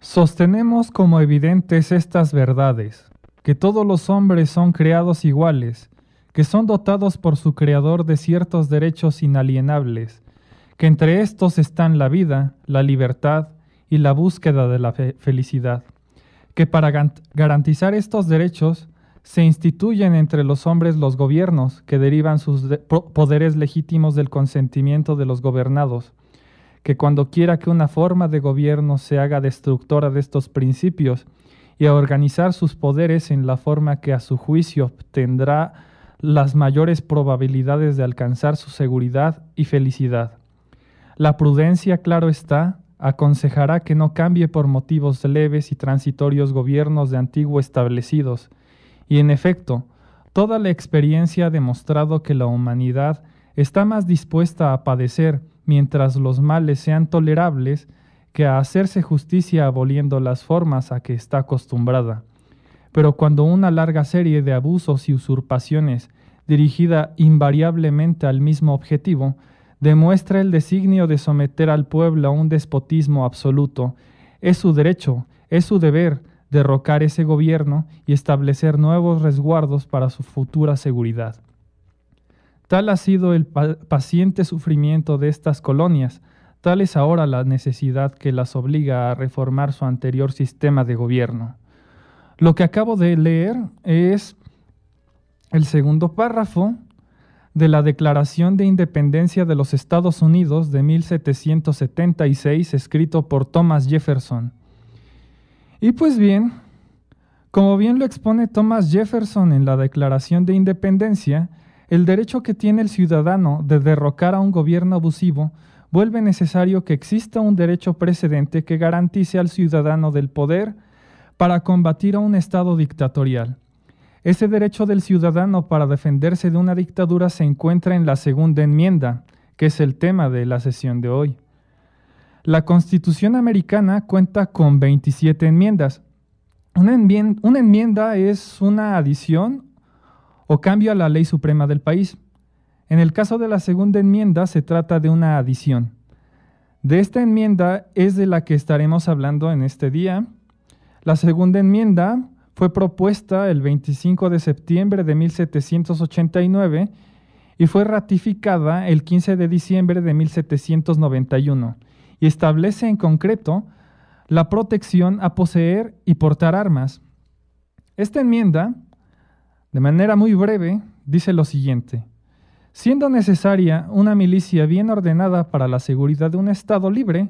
Sostenemos como evidentes estas verdades, que todos los hombres son creados iguales, que son dotados por su Creador de ciertos derechos inalienables, que entre estos están la vida, la libertad y la búsqueda de la felicidad, que para garantizar estos derechos se instituyen entre los hombres los gobiernos que derivan sus poderes legítimos del consentimiento de los gobernados, que cuando quiera que una forma de gobierno se haga destructora de estos principios y a organizar sus poderes en la forma que a su juicio obtendrá las mayores probabilidades de alcanzar su seguridad y felicidad. La prudencia, claro está, aconsejará que no cambie por motivos leves y transitorios gobiernos de antiguo establecidos, y en efecto, toda la experiencia ha demostrado que la humanidad está más dispuesta a padecer mientras los males sean tolerables, que a hacerse justicia aboliendo las formas a que está acostumbrada. Pero cuando una larga serie de abusos y usurpaciones, dirigida invariablemente al mismo objetivo, demuestra el designio de someter al pueblo a un despotismo absoluto, es su derecho, es su deber derrocar ese gobierno y establecer nuevos resguardos para su futura seguridad. Tal ha sido el paciente sufrimiento de estas colonias, tal es ahora la necesidad que las obliga a reformar su anterior sistema de gobierno. Lo que acabo de leer es el segundo párrafo de la Declaración de Independencia de los Estados Unidos de 1776, escrito por Thomas Jefferson. Y pues bien, como bien lo expone Thomas Jefferson en la Declaración de Independencia, el derecho que tiene el ciudadano de derrocar a un gobierno abusivo vuelve necesario que exista un derecho precedente que garantice al ciudadano del poder para combatir a un Estado dictatorial. Ese derecho del ciudadano para defenderse de una dictadura se encuentra en la segunda enmienda, que es el tema de la sesión de hoy. La Constitución americana cuenta con 27 enmiendas. Una enmienda es una adición o cambio a la ley suprema del país. En el caso de la segunda enmienda se trata de una adición. De esta enmienda es de la que estaremos hablando en este día. La segunda enmienda fue propuesta el 25 de septiembre de 1789 y fue ratificada el 15 de diciembre de 1791 y establece en concreto la protección a poseer y portar armas. Esta enmienda, de manera muy breve, dice lo siguiente: siendo necesaria una milicia bien ordenada para la seguridad de un Estado libre,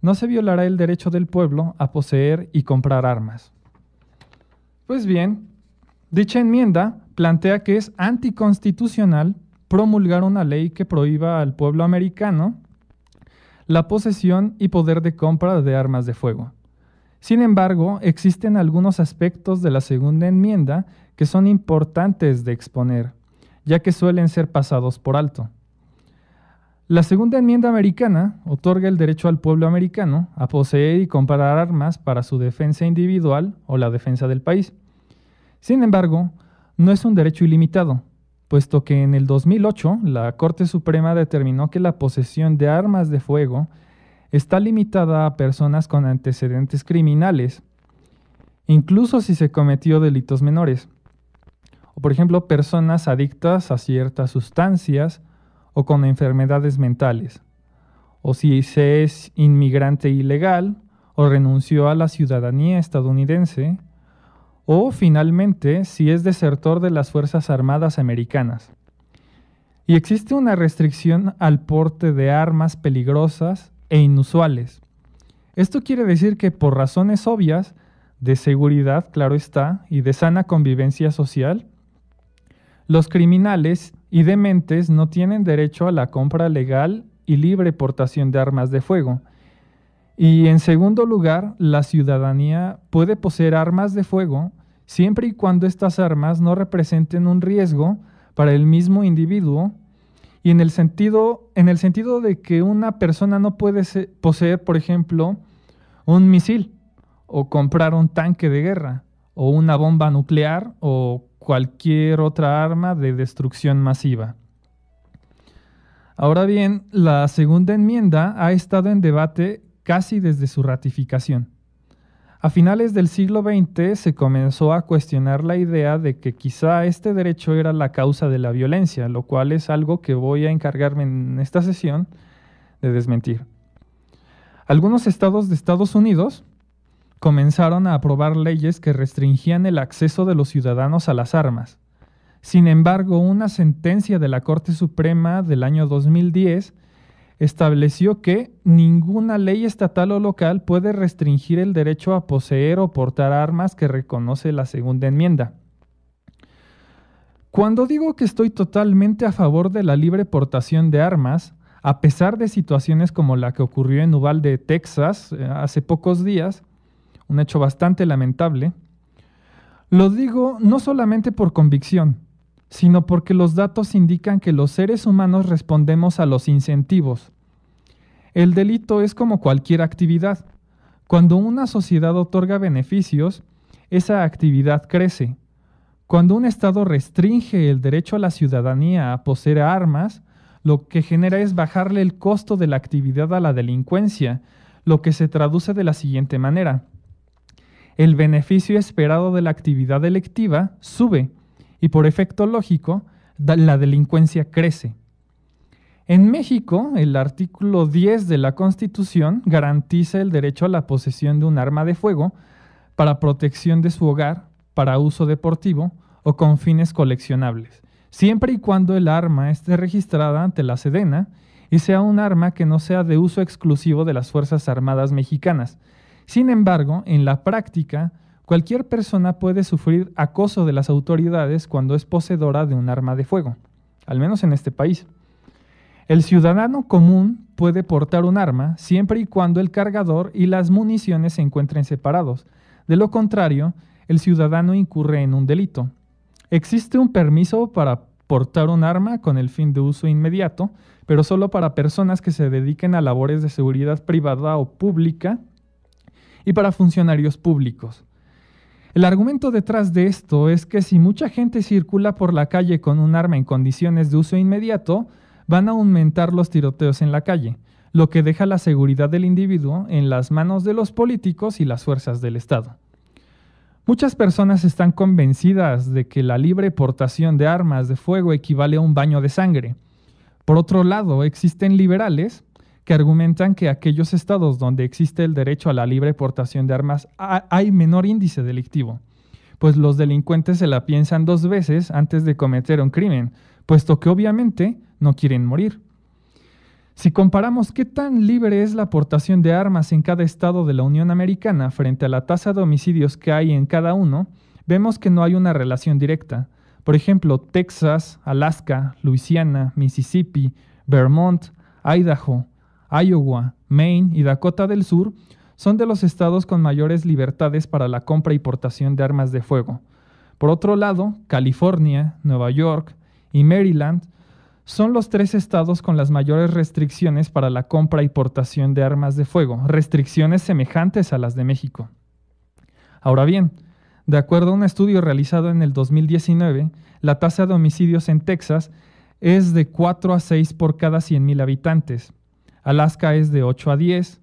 no se violará el derecho del pueblo a poseer y comprar armas. Pues bien, dicha enmienda plantea que es anticonstitucional promulgar una ley que prohíba al pueblo americano la posesión y poder de compra de armas de fuego. Sin embargo, existen algunos aspectos de la segunda enmienda que son importantes de exponer, ya que suelen ser pasados por alto. La segunda enmienda americana otorga el derecho al pueblo americano a poseer y comprar armas para su defensa individual o la defensa del país. Sin embargo, no es un derecho ilimitado, puesto que en el 2008 la Corte Suprema determinó que la posesión de armas de fuego está limitada a personas con antecedentes criminales, incluso si se cometió delitos menores, o por ejemplo personas adictas a ciertas sustancias o con enfermedades mentales, o si se es inmigrante ilegal, o renunció a la ciudadanía estadounidense, o finalmente si es desertor de las Fuerzas Armadas Americanas. Y existe una restricción al porte de armas peligrosas e inusuales. Esto quiere decir que por razones obvias, de seguridad, claro está, y de sana convivencia social, los criminales y dementes no tienen derecho a la compra legal y libre portación de armas de fuego. Y en segundo lugar, la ciudadanía puede poseer armas de fuego siempre y cuando estas armas no representen un riesgo para el mismo individuo, y en el sentido de que una persona no puede poseer, por ejemplo, un misil, o comprar un tanque de guerra, o una bomba nuclear, o cualquier otra arma de destrucción masiva. Ahora bien, la segunda enmienda ha estado en debate casi desde su ratificación. A finales del siglo XX se comenzó a cuestionar la idea de que quizá este derecho era la causa de la violencia, lo cual es algo que voy a encargarme en esta sesión de desmentir. Algunos estados de Estados Unidos comenzaron a aprobar leyes que restringían el acceso de los ciudadanos a las armas. Sin embargo, una sentencia de la Corte Suprema del año 2010 estableció que ninguna ley estatal o local puede restringir el derecho a poseer o portar armas que reconoce la segunda enmienda. Cuando digo que estoy totalmente a favor de la libre portación de armas, a pesar de situaciones como la que ocurrió en Uvalde, Texas, hace pocos días, un hecho bastante lamentable, lo digo no solamente por convicción, sino porque los datos indican que los seres humanos respondemos a los incentivos. El delito es como cualquier actividad. Cuando una sociedad otorga beneficios, esa actividad crece. Cuando un Estado restringe el derecho a la ciudadanía a poseer armas, lo que genera es bajarle el costo de la actividad a la delincuencia, lo que se traduce de la siguiente manera. El beneficio esperado de la actividad delictiva sube y por efecto lógico, la delincuencia crece. En México, el artículo 10 de la Constitución garantiza el derecho a la posesión de un arma de fuego para protección de su hogar, para uso deportivo o con fines coleccionables, siempre y cuando el arma esté registrada ante la Sedena y sea un arma que no sea de uso exclusivo de las Fuerzas Armadas Mexicanas. Sin embargo, en la práctica, cualquier persona puede sufrir acoso de las autoridades cuando es poseedora de un arma de fuego, al menos en este país. El ciudadano común puede portar un arma siempre y cuando el cargador y las municiones se encuentren separados. De lo contrario, el ciudadano incurre en un delito. Existe un permiso para portar un arma con el fin de uso inmediato, pero solo para personas que se dediquen a labores de seguridad privada o pública y para funcionarios públicos. El argumento detrás de esto es que si mucha gente circula por la calle con un arma en condiciones de uso inmediato, van a aumentar los tiroteos en la calle, lo que deja la seguridad del individuo en las manos de los políticos y las fuerzas del Estado. Muchas personas están convencidas de que la libre portación de armas de fuego equivale a un baño de sangre. Por otro lado, existen liberales que argumentan que aquellos estados donde existe el derecho a la libre portación de armas hay menor índice delictivo, pues los delincuentes se la piensan 2 veces antes de cometer un crimen, puesto que obviamente no quieren morir. Si comparamos qué tan libre es la portación de armas en cada estado de la Unión Americana frente a la tasa de homicidios que hay en cada uno, vemos que no hay una relación directa. Por ejemplo, Texas, Alaska, Luisiana, Mississippi, Vermont, Idaho, Iowa, Maine y Dakota del Sur son de los estados con mayores libertades para la compra y portación de armas de fuego. Por otro lado, California, Nueva York y Maryland son los 3 estados con las mayores restricciones para la compra y portación de armas de fuego, restricciones semejantes a las de México. Ahora bien, de acuerdo a un estudio realizado en el 2019, la tasa de homicidios en Texas es de 4 a 6 por cada 100,000 habitantes. Alaska es de 8 a 10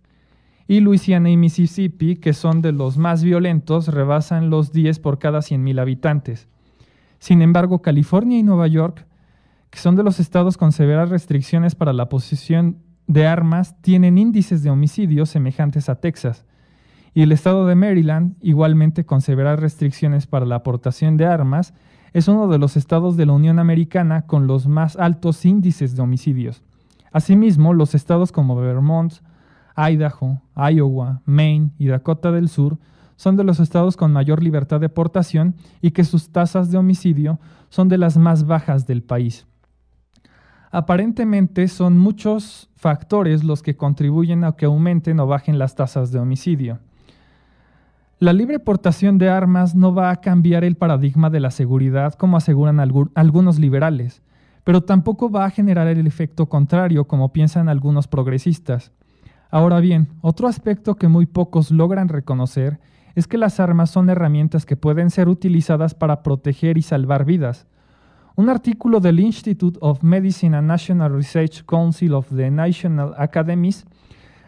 y Luisiana y Mississippi, que son de los más violentos, rebasan los 10 por cada 100,000 habitantes. Sin embargo, California y Nueva York, que son de los estados con severas restricciones para la posesión de armas tienen índices de homicidios semejantes a Texas, y el estado de Maryland, igualmente con severas restricciones para la aportación de armas, es uno de los estados de la Unión Americana con los más altos índices de homicidios. Asimismo, los estados como Vermont, Idaho, Iowa, Maine y Dakota del Sur son de los estados con mayor libertad de aportación y que sus tasas de homicidio son de las más bajas del país. Aparentemente son muchos factores los que contribuyen a que aumenten o bajen las tasas de homicidio. La libre portación de armas no va a cambiar el paradigma de la seguridad como aseguran algunos liberales, pero tampoco va a generar el efecto contrario como piensan algunos progresistas. Ahora bien, otro aspecto que muy pocos logran reconocer es que las armas son herramientas que pueden ser utilizadas para proteger y salvar vidas. Un artículo del Institute of Medicine and National Research Council of the National Academies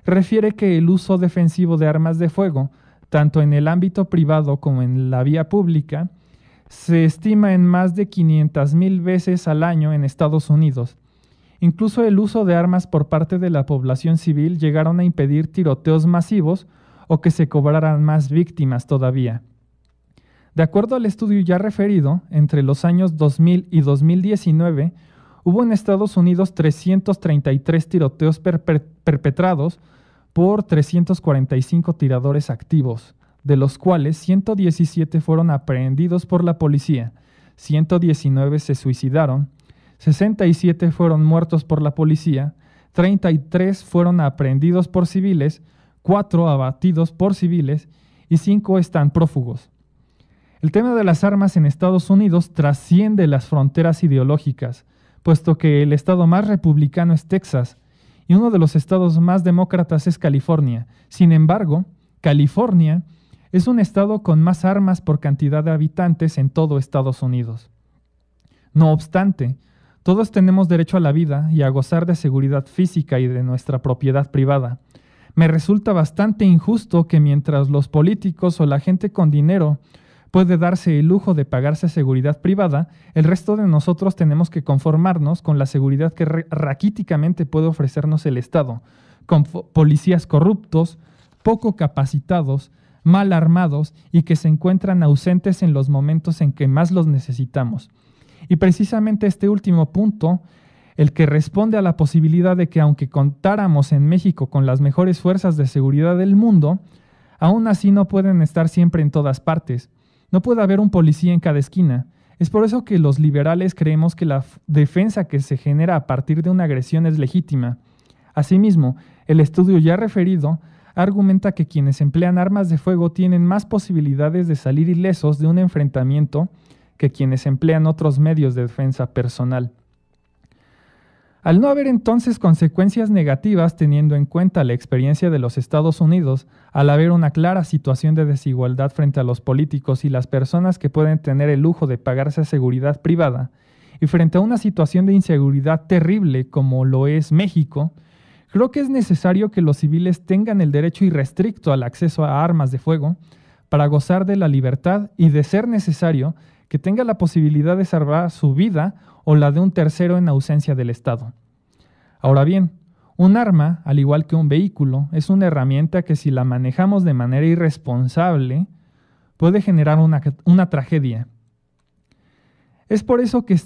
refiere que el uso defensivo de armas de fuego, tanto en el ámbito privado como en la vía pública, se estima en más de 500,000 veces al año en Estados Unidos. Incluso el uso de armas por parte de la población civil llegaron a impedir tiroteos masivos o que se cobraran más víctimas todavía. De acuerdo al estudio ya referido, entre los años 2000 y 2019 hubo en Estados Unidos 333 tiroteos perpetrados por 345 tiradores activos, de los cuales 117 fueron aprehendidos por la policía, 119 se suicidaron, 67 fueron muertos por la policía, 33 fueron aprehendidos por civiles, 4 abatidos por civiles y 5 están prófugos. El tema de las armas en Estados Unidos trasciende las fronteras ideológicas, puesto que el estado más republicano es Texas y uno de los estados más demócratas es California. Sin embargo, California es un estado con más armas por cantidad de habitantes en todo Estados Unidos. No obstante, todos tenemos derecho a la vida y a gozar de seguridad física y de nuestra propiedad privada. Me resulta bastante injusto que mientras los políticos o la gente con dinero puede darse el lujo de pagarse seguridad privada, el resto de nosotros tenemos que conformarnos con la seguridad que raquíticamente puede ofrecernos el Estado, con policías corruptos, poco capacitados, mal armados y que se encuentran ausentes en los momentos en que más los necesitamos. Y precisamente este último punto, el que responde a la posibilidad de que aunque contáramos en México con las mejores fuerzas de seguridad del mundo, aún así no pueden estar siempre en todas partes. No puede haber un policía en cada esquina. Es por eso que los liberales creemos que la defensa que se genera a partir de una agresión es legítima. Asimismo, el estudio ya referido argumenta que quienes emplean armas de fuego tienen más posibilidades de salir ilesos de un enfrentamiento que quienes emplean otros medios de defensa personal. Al no haber entonces consecuencias negativas teniendo en cuenta la experiencia de los Estados Unidos, al haber una clara situación de desigualdad frente a los políticos y las personas que pueden tener el lujo de pagarse seguridad privada, y frente a una situación de inseguridad terrible como lo es México, creo que es necesario que los civiles tengan el derecho irrestricto al acceso a armas de fuego para gozar de la libertad y, de ser necesario, que tenga la posibilidad de salvar su vida o la de un tercero en ausencia del Estado. Ahora bien, un arma, al igual que un vehículo, es una herramienta que si la manejamos de manera irresponsable, puede generar una tragedia. Es por eso que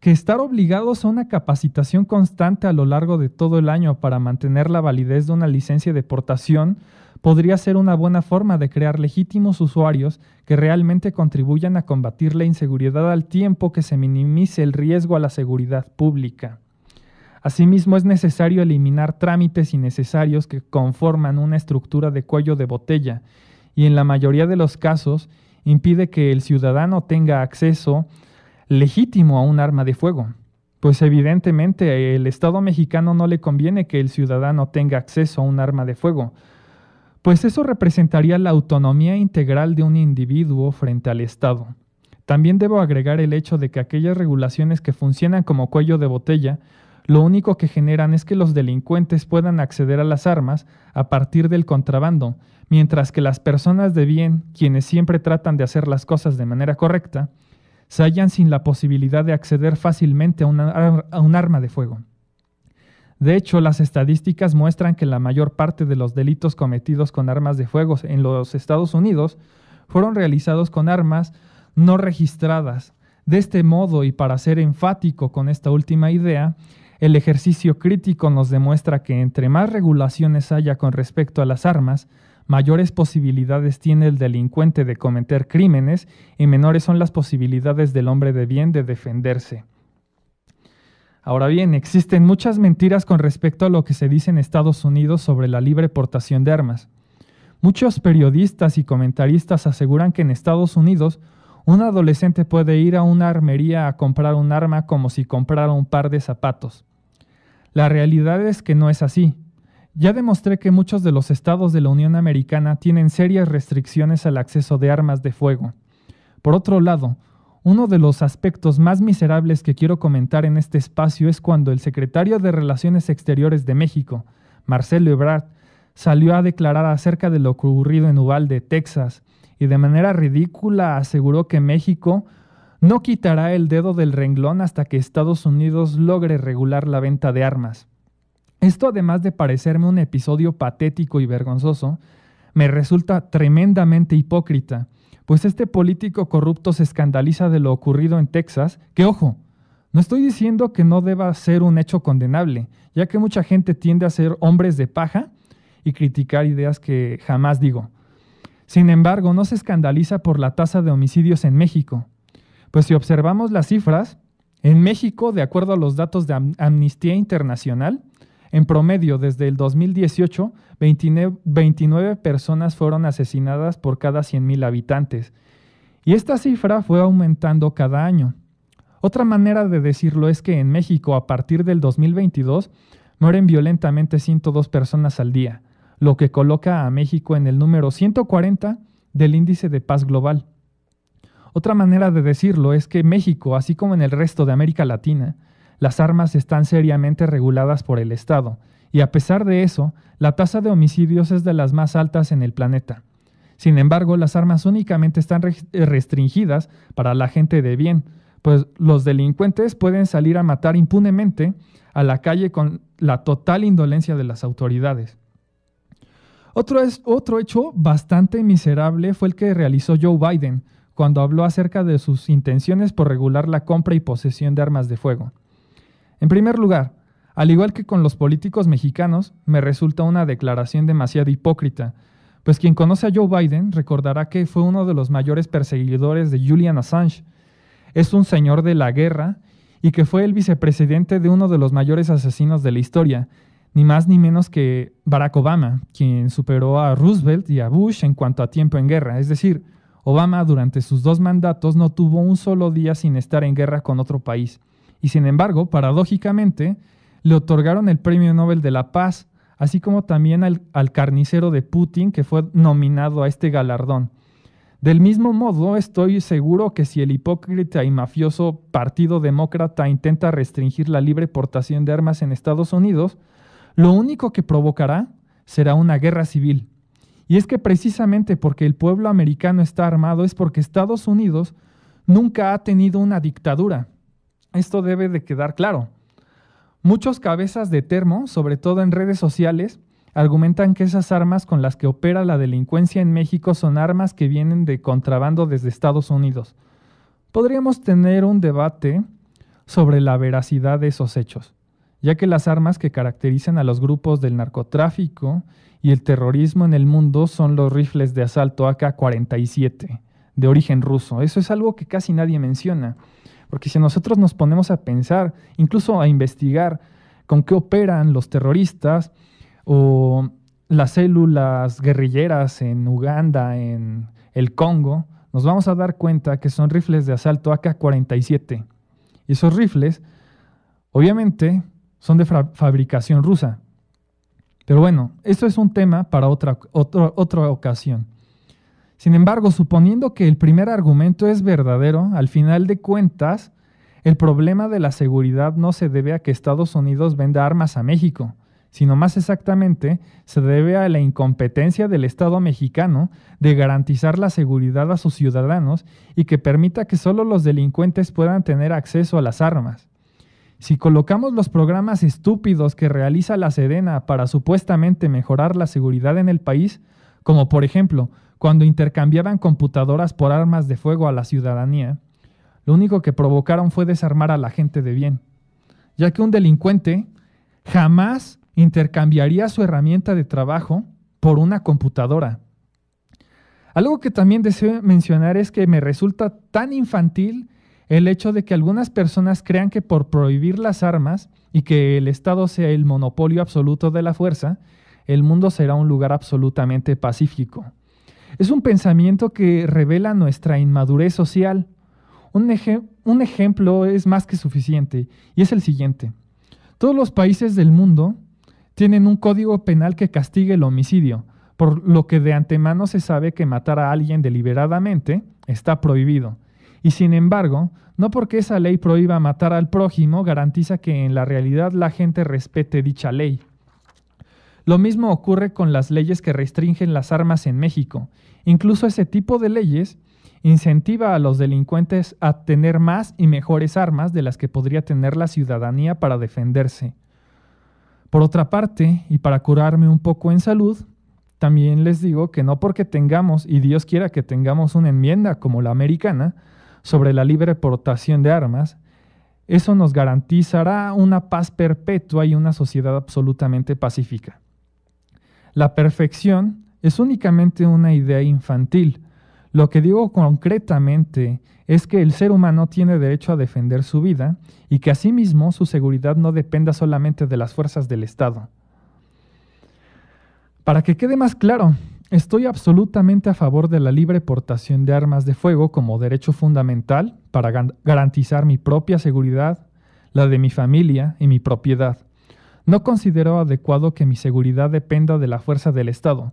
estar obligados a una capacitación constante a lo largo de todo el año para mantener la validez de una licencia de portación podría ser una buena forma de crear legítimos usuarios que realmente contribuyan a combatir la inseguridad al tiempo que se minimice el riesgo a la seguridad pública. Asimismo, es necesario eliminar trámites innecesarios que conforman una estructura de cuello de botella y en la mayoría de los casos impide que el ciudadano tenga acceso legítimo a un arma de fuego, pues evidentemente el Estado mexicano no le conviene que el ciudadano tenga acceso a un arma de fuego, pues eso representaría la autonomía integral de un individuo frente al Estado. También debo agregar el hecho de que aquellas regulaciones que funcionan como cuello de botella, lo único que generan es que los delincuentes puedan acceder a las armas a partir del contrabando, mientras que las personas de bien, quienes siempre tratan de hacer las cosas de manera correcta, se hallan sin la posibilidad de acceder fácilmente a un arma de fuego. De hecho, las estadísticas muestran que la mayor parte de los delitos cometidos con armas de fuego en los Estados Unidos fueron realizados con armas no registradas. De este modo, y para ser enfático con esta última idea, el ejercicio crítico nos demuestra que entre más regulaciones haya con respecto a las armas, mayores posibilidades tiene el delincuente de cometer crímenes y menores son las posibilidades del hombre de bien de defenderse. Ahora bien, existen muchas mentiras con respecto a lo que se dice en Estados Unidos sobre la libre portación de armas. Muchos periodistas y comentaristas aseguran que en Estados Unidos un adolescente puede ir a una armería a comprar un arma como si comprara un par de zapatos. La realidad es que no es así. Ya demostré que muchos de los estados de la Unión Americana tienen serias restricciones al acceso de armas de fuego. Por otro lado, uno de los aspectos más miserables que quiero comentar en este espacio es cuando el secretario de Relaciones Exteriores de México, Marcelo Ebrard, salió a declarar acerca de lo ocurrido en Uvalde, Texas, y de manera ridícula aseguró que México no quitará el dedo del renglón hasta que Estados Unidos logre regular la venta de armas. Esto, además de parecerme un episodio patético y vergonzoso, me resulta tremendamente hipócrita, pues este político corrupto se escandaliza de lo ocurrido en Texas, que ojo, no estoy diciendo que no deba ser un hecho condenable, ya que mucha gente tiende a ser hombres de paja y criticar ideas que jamás digo. Sin embargo, no se escandaliza por la tasa de homicidios en México, pues si observamos las cifras, en México, de acuerdo a los datos de Amnistía Internacional, en promedio, desde el 2018, 29 personas fueron asesinadas por cada 100,000 habitantes. Y esta cifra fue aumentando cada año. Otra manera de decirlo es que en México, a partir del 2022, mueren violentamente 102 personas al día, lo que coloca a México en el número 140 del Índice de Paz Global. Otra manera de decirlo es que México, así como en el resto de América Latina, las armas están seriamente reguladas por el Estado, y a pesar de eso, la tasa de homicidios es de las más altas en el planeta. Sin embargo, las armas únicamente están restringidas para la gente de bien, pues los delincuentes pueden salir a matar impunemente a la calle con la total indolencia de las autoridades. Otro hecho bastante miserable fue el que realizó Joe Biden cuando habló acerca de sus intenciones por regular la compra y posesión de armas de fuego. En primer lugar, al igual que con los políticos mexicanos, me resulta una declaración demasiado hipócrita, pues quien conoce a Joe Biden recordará que fue uno de los mayores perseguidores de Julian Assange. Es un señor de la guerra y que fue el vicepresidente de uno de los mayores asesinos de la historia, ni más ni menos que Barack Obama, quien superó a Roosevelt y a Bush en cuanto a tiempo en guerra. Es decir, Obama durante sus 2 mandatos no tuvo un solo día sin estar en guerra con otro país. Y sin embargo, paradójicamente, le otorgaron el Premio Nobel de la Paz, así como también al carnicero de Putin, que fue nominado a este galardón. Del mismo modo, estoy seguro que si el hipócrita y mafioso Partido Demócrata intenta restringir la libre portación de armas en Estados Unidos, lo único que provocará será una guerra civil. Y es que precisamente porque el pueblo americano está armado es porque Estados Unidos nunca ha tenido una dictadura. Esto debe de quedar claro. Muchos cabezas de termo, sobre todo en redes sociales, argumentan que esas armas con las que opera la delincuencia en México son armas que vienen de contrabando desde Estados Unidos. Podríamos tener un debate sobre la veracidad de esos hechos, ya que las armas que caracterizan a los grupos del narcotráfico y el terrorismo en el mundo son los rifles de asalto AK-47 de origen ruso. Eso es algo que casi nadie menciona. Porque si nosotros nos ponemos a pensar, incluso a investigar con qué operan los terroristas o las células guerrilleras en Uganda, en el Congo, nos vamos a dar cuenta que son rifles de asalto AK-47. Y esos rifles, obviamente, son de fabricación rusa. Pero bueno, esto es un tema para otra ocasión. Sin embargo, suponiendo que el primer argumento es verdadero, al final de cuentas, el problema de la seguridad no se debe a que Estados Unidos venda armas a México, sino más exactamente se debe a la incompetencia del Estado mexicano de garantizar la seguridad a sus ciudadanos y que permita que solo los delincuentes puedan tener acceso a las armas. Si colocamos los programas estúpidos que realiza la Sedena para supuestamente mejorar la seguridad en el país, como por ejemplo, cuando intercambiaban computadoras por armas de fuego a la ciudadanía, lo único que provocaron fue desarmar a la gente de bien, ya que un delincuente jamás intercambiaría su herramienta de trabajo por una computadora. Algo que también deseo mencionar es que me resulta tan infantil el hecho de que algunas personas crean que por prohibir las armas y que el Estado sea el monopolio absoluto de la fuerza, el mundo será un lugar absolutamente pacífico. Es un pensamiento que revela nuestra inmadurez social. Un ejemplo es más que suficiente, y es el siguiente. Todos los países del mundo tienen un código penal que castigue el homicidio, por lo que de antemano se sabe que matar a alguien deliberadamente está prohibido. Y sin embargo, no porque esa ley prohíba matar al prójimo garantiza que en la realidad la gente respete dicha ley. Lo mismo ocurre con las leyes que restringen las armas en México. Incluso ese tipo de leyes incentiva a los delincuentes a tener más y mejores armas de las que podría tener la ciudadanía para defenderse. Por otra parte, y para curarme un poco en salud, también les digo que no porque tengamos, y Dios quiera que tengamos una enmienda como la americana, sobre la libre portación de armas, eso nos garantizará una paz perpetua y una sociedad absolutamente pacífica. La perfección es únicamente una idea infantil. Lo que digo concretamente es que el ser humano tiene derecho a defender su vida y que asimismo su seguridad no dependa solamente de las fuerzas del Estado. Para que quede más claro, estoy absolutamente a favor de la libre portación de armas de fuego como derecho fundamental para garantizar mi propia seguridad, la de mi familia y mi propiedad. No considero adecuado que mi seguridad dependa de la fuerza del Estado,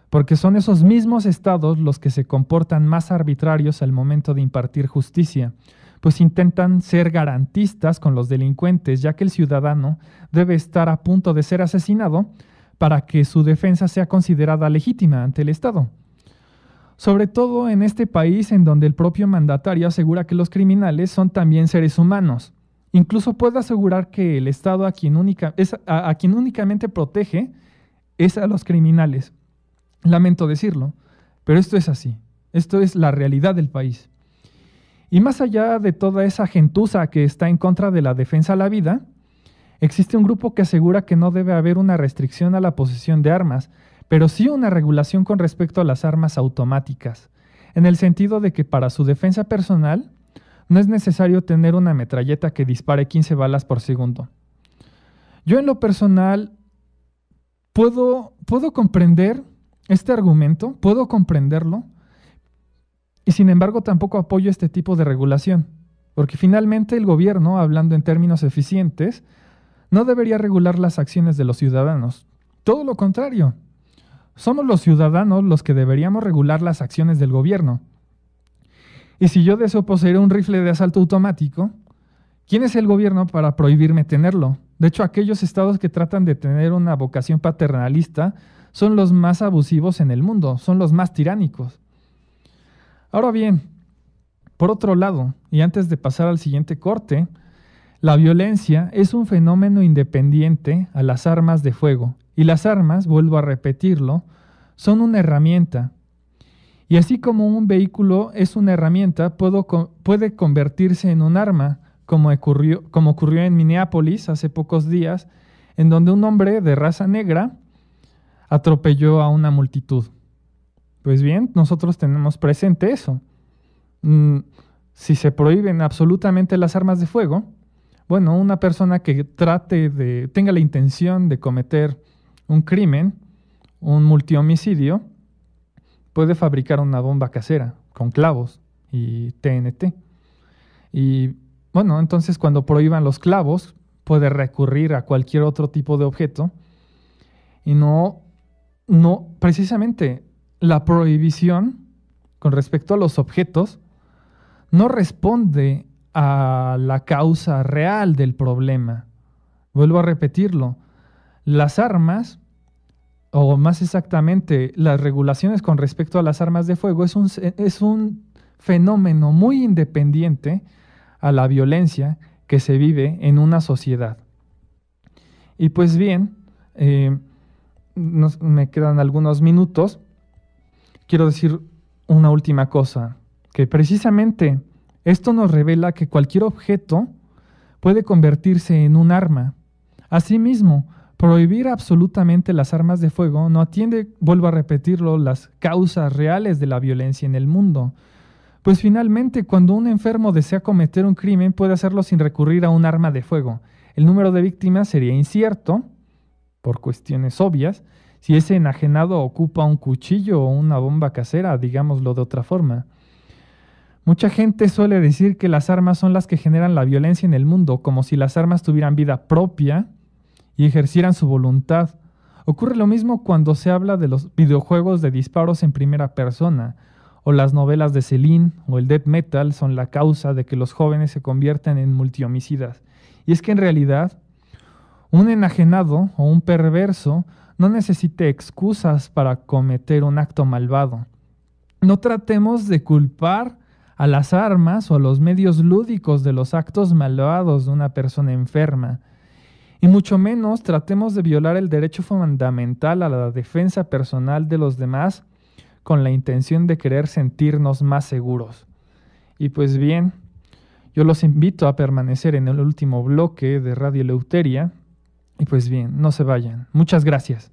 porque son esos mismos estados los que se comportan más arbitrarios al momento de impartir justicia, pues intentan ser garantistas con los delincuentes, ya que el ciudadano debe estar a punto de ser asesinado para que su defensa sea considerada legítima ante el Estado. Sobre todo en este país en donde el propio mandatario asegura que los criminales son también seres humanos. Incluso puede asegurar que el Estado a quien únicamente protege es a los criminales. Lamento decirlo, pero esto es así. Esto es la realidad del país. Y más allá de toda esa gentuza que está en contra de la defensa a la vida, existe un grupo que asegura que no debe haber una restricción a la posesión de armas, pero sí una regulación con respecto a las armas automáticas, en el sentido de que para su defensa personal no es necesario tener una metralleta que dispare 15 balas por segundo. Yo en lo personal puedo comprender este argumento, puedo comprenderlo, y sin embargo tampoco apoyo este tipo de regulación, porque finalmente el gobierno, hablando en términos eficientes, no debería regular las acciones de los ciudadanos. Todo lo contrario. Somos los ciudadanos los que deberíamos regular las acciones del gobierno. Y si yo deseo poseer un rifle de asalto automático, ¿quién es el gobierno para prohibirme tenerlo? De hecho, aquellos estados que tratan de tener una vocación paternalista son los más abusivos en el mundo, son los más tiránicos. Ahora bien, por otro lado, y antes de pasar al siguiente corte, la violencia es un fenómeno independiente a las armas de fuego, y las armas, vuelvo a repetirlo, son una herramienta. Y así como un vehículo es una herramienta, puede convertirse en un arma, como ocurrió en Minneapolis hace pocos días, en donde un hombre de raza negra atropelló a una multitud. Pues bien, nosotros tenemos presente eso. Si se prohíben absolutamente las armas de fuego, bueno, una persona que tenga la intención de cometer un crimen, un multihomicidio, puede fabricar una bomba casera con clavos y TNT. Y bueno, entonces cuando prohíban los clavos, puede recurrir a cualquier otro tipo de objeto. Y no, precisamente la prohibición con respecto a los objetos no responde a la causa real del problema. Vuelvo a repetirlo. Las armas, o más exactamente, las regulaciones con respecto a las armas de fuego es un fenómeno muy independiente a la violencia que se vive en una sociedad. Y pues bien, me quedan algunos minutos. Quiero decir una última cosa, que precisamente esto nos revela que cualquier objeto puede convertirse en un arma. Asimismo, prohibir absolutamente las armas de fuego no atiende, vuelvo a repetirlo, las causas reales de la violencia en el mundo. Pues finalmente, cuando un enfermo desea cometer un crimen, puede hacerlo sin recurrir a un arma de fuego. El número de víctimas sería incierto, por cuestiones obvias, si ese enajenado ocupa un cuchillo o una bomba casera, digámoslo de otra forma. Mucha gente suele decir que las armas son las que generan la violencia en el mundo, como si las armas tuvieran vida propia y ejercieran su voluntad. Ocurre lo mismo cuando se habla de los videojuegos de disparos en primera persona, o las novelas de Celine o el death metal son la causa de que los jóvenes se conviertan en multihomicidas. Y es que en realidad, un enajenado o un perverso no necesita excusas para cometer un acto malvado. No tratemos de culpar a las armas o a los medios lúdicos de los actos malvados de una persona enferma. Y mucho menos tratemos de violar el derecho fundamental a la defensa personal de los demás con la intención de querer sentirnos más seguros. Y pues bien, yo los invito a permanecer en el último bloque de Radio Eleuteria. Y pues bien, no se vayan. Muchas gracias.